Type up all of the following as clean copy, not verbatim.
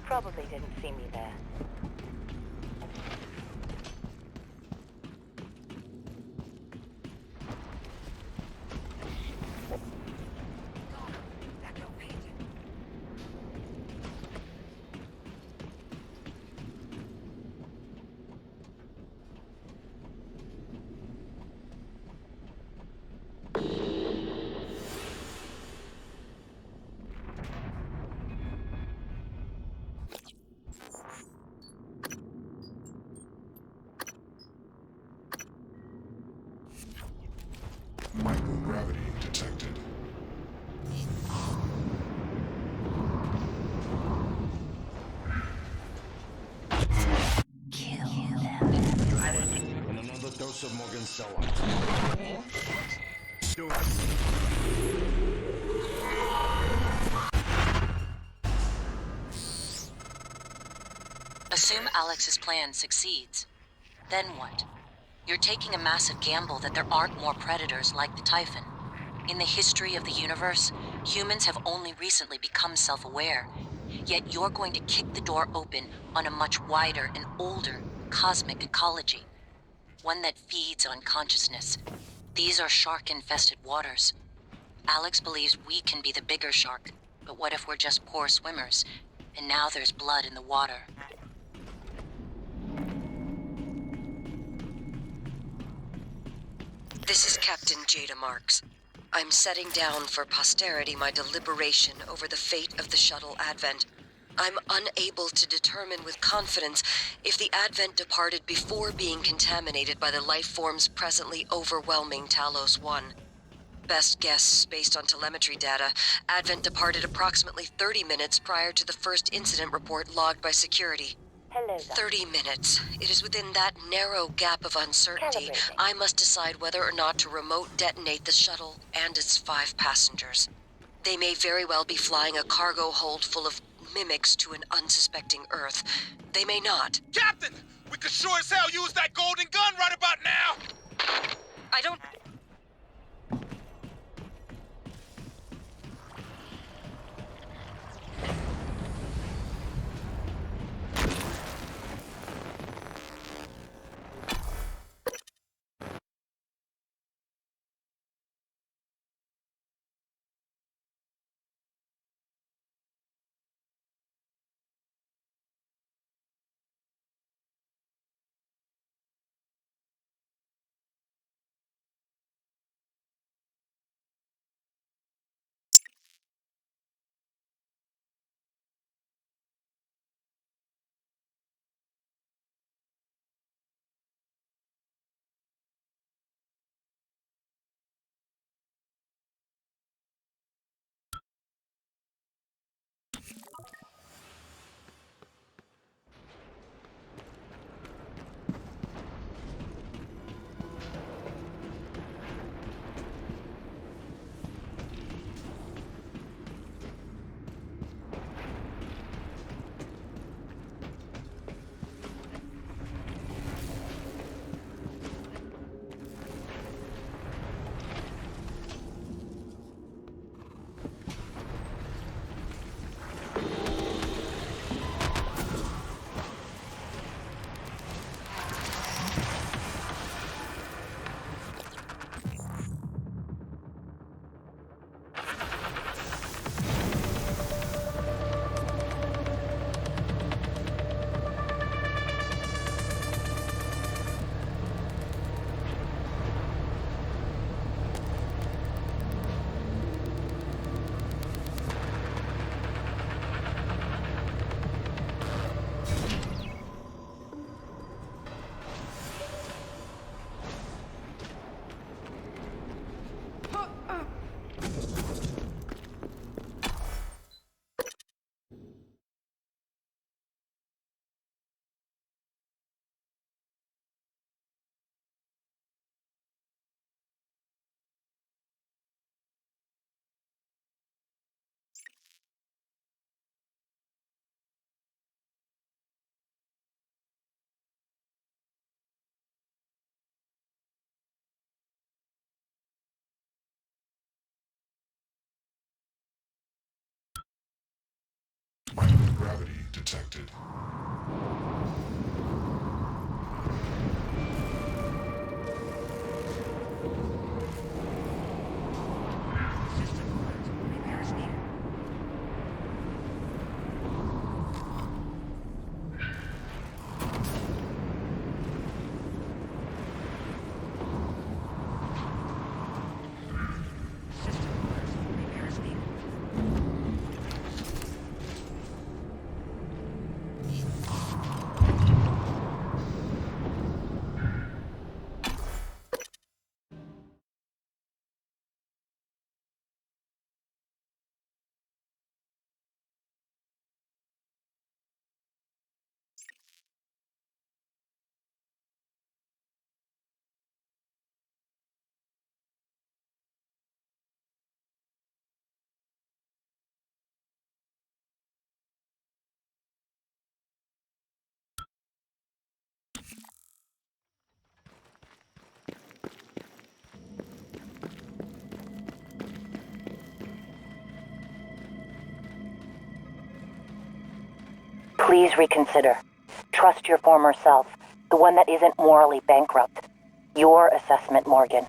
probably didn't see me there. Microgravity detected. And another dose of Morgan Stellar. Do it. Assume Alex's plan succeeds. Then what? You're taking a massive gamble that there aren't more predators like the Typhon. In the history of the universe, humans have only recently become self-aware. Yet you're going to kick the door open on a much wider and older cosmic ecology. One that feeds on consciousness. These are shark-infested waters. Alex believes we can be the bigger shark, but what if we're just poor swimmers, and now there's blood in the water? This is Captain Jada Marks. I'm setting down for posterity my deliberation over the fate of the shuttle Advent. I'm unable to determine with confidence if the Advent departed before being contaminated by the life forms presently overwhelming Talos 1. Best guess, based on telemetry data, Advent departed approximately 30 minutes prior to the first incident report logged by security. Hello there. 30 minutes. It is within that narrow gap of uncertainty Calibrating. I must decide whether or not to remote detonate the shuttle and its 5 passengers. They may very well be flying a cargo hold full of mimics to an unsuspecting Earth. They may not. Captain! We could sure as hell use that golden gun right about now! I don't... detected. Please reconsider. Trust your former self, the one that isn't morally bankrupt. Your assessment, Morgan,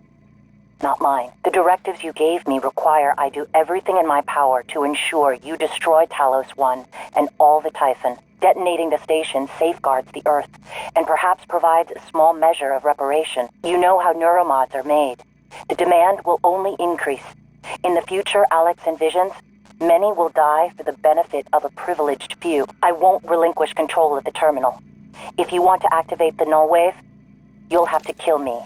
not mine. The directives you gave me require I do everything in my power to ensure you destroy Talos 1 and all the Typhon. Detonating the station safeguards the Earth, and perhaps provides a small measure of reparation. You know how neuromods are made. The demand will only increase. In the future Alex envisions, many will die for the benefit of a privileged few. I won't relinquish control of the terminal. If you want to activate the Nullwave, you'll have to kill me.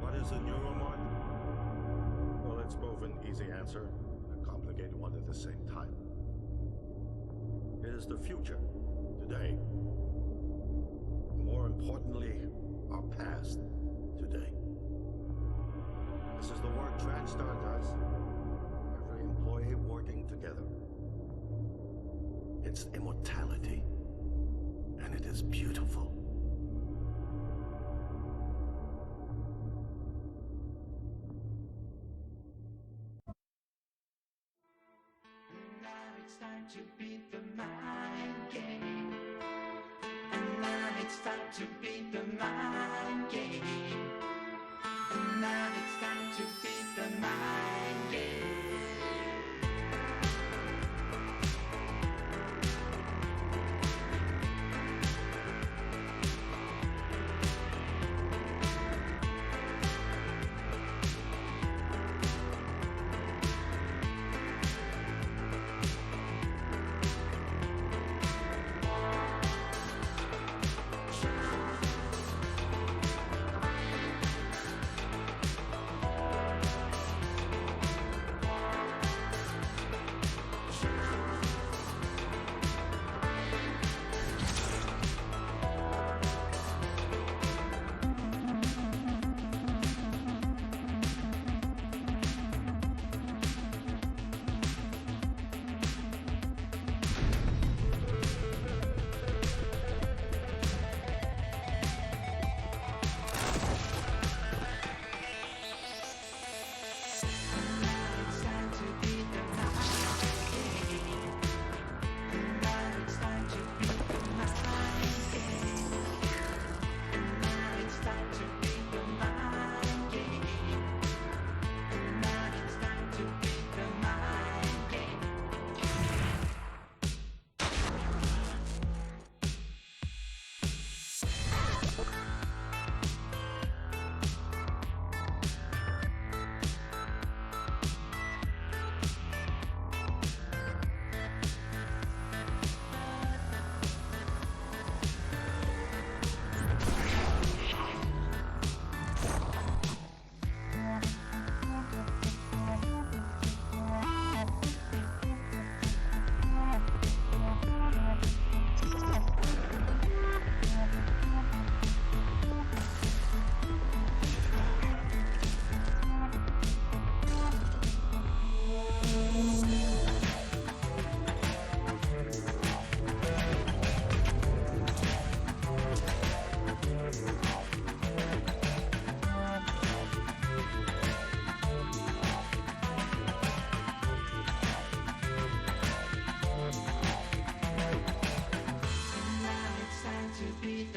What is a neuromod? Well, it's both an easy answer and a complicated one at the same time. It is the future, today. More importantly, our past, today. This is the work TranStar does. Every employee working together. It's immortality, and it is beautiful. Now it's time to beat the mind game. And now it's time to beat the mind game. And now it's time to beat the mind game.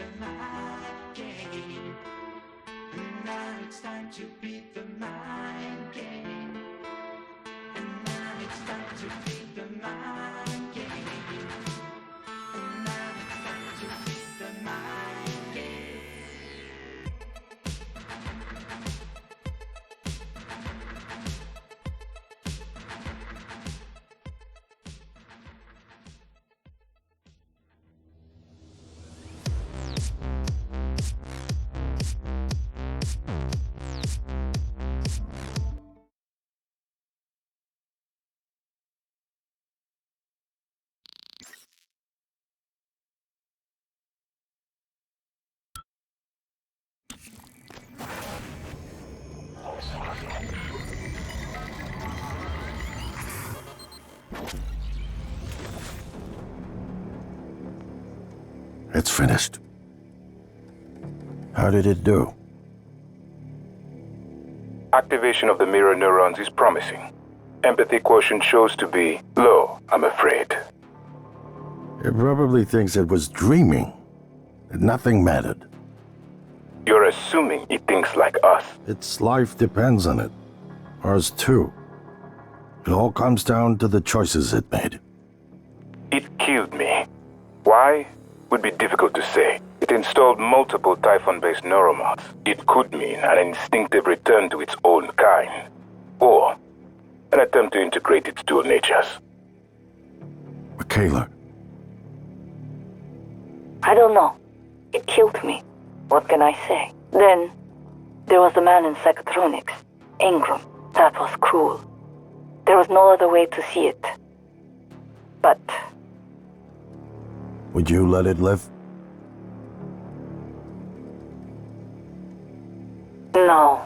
the mind game. And now it's time to beat the mind game. And now it's time to beat the mind game. And now it's time to beat the mind game. It's finished. How did it do? Activation of the mirror neurons is promising. Empathy quotient shows to be low, I'm afraid. It probably thinks it was dreaming. That nothing mattered. You're assuming it thinks like us. Its life depends on it. Ours too. It all comes down to the choices it made. It killed me. Why? Would be difficult to say. It installed multiple Typhon-based neuromods. It could mean an instinctive return to its own kind. Or an attempt to integrate its dual natures. Michaela, I don't know. It killed me. What can I say? Then, there was the man in psychotronics. Ingram. That was cruel. There was no other way to see it. But would you let it live? no.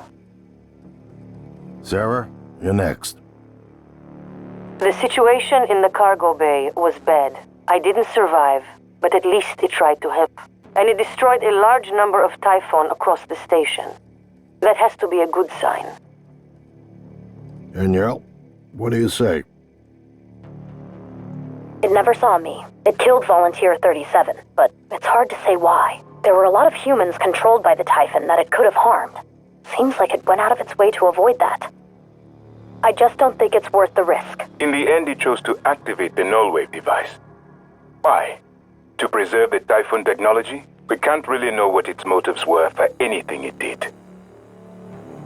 Sarah, you're next. The situation in the cargo bay was bad. I didn't survive, but at least it tried to help. And it destroyed a large number of Typhon across the station. That has to be a good sign. Danielle, what do you say? It never saw me. It killed Volunteer 37, but it's hard to say why. There were a lot of humans controlled by the Typhon that it could have harmed. Seems like it went out of its way to avoid that. I just don't think it's worth the risk. In the end, it chose to activate the Nullwave device. Why? To preserve the Typhon technology? We can't really know what its motives were for anything it did.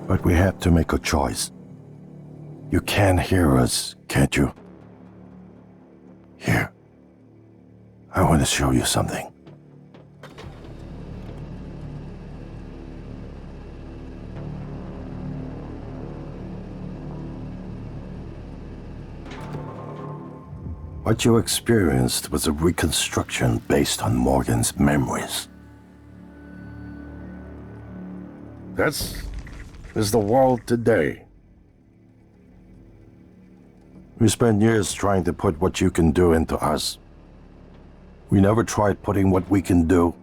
But we have to make a choice. You can hear us, can't you? Here. I want to show you something. What you experienced was a reconstruction based on Morgan's memories. This is the world today. We spent years trying to put what you can do into us. We never tried putting what we can do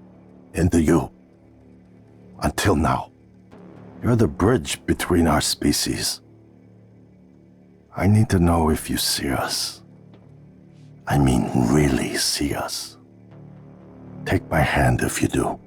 into you. Until now. You're the bridge between our species. I need to know if you see us. I mean, really see us. Take my hand if you do.